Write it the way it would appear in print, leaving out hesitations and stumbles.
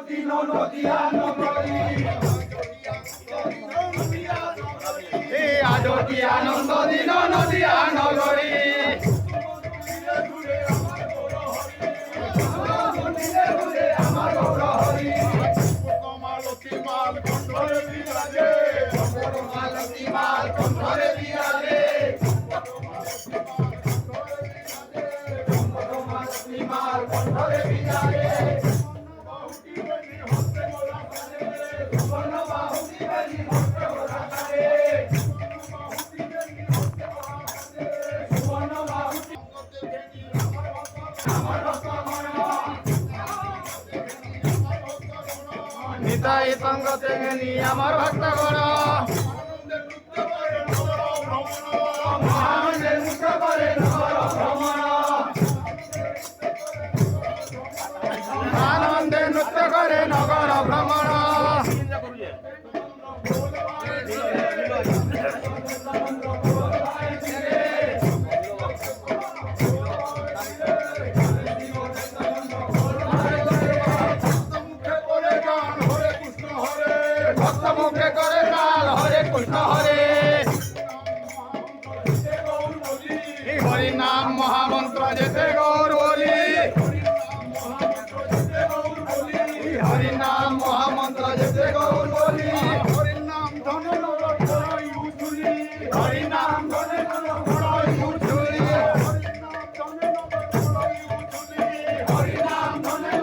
দিন নদিয়া নগরী আজতি আনন্দ দিন নদিয়া নগরী আমার গৌর হরি কমালতি মাল কণ্ঠরে বিরাজে কমালতি মাল কণ্ঠরে বিরাজে কমালতি মাল কণ্ঠরে বিরাজে নিতাই সঙ্গতে নি আমার ভক্তগণ আনন্দে মুক্ত করে নগর ভ্রমণ আনন্দে নৃত্য করে নগর ভ্রমণ মুখে করে গান হরে কৃষ্ণ হরে হরি নাম মহামন্ত্র যেতে গৌর বলি হরি নাম মহামন্ত্র যেতে গৌর বলি হরি নাম ধনে হরি নাম ধনে হরি নাম ধনে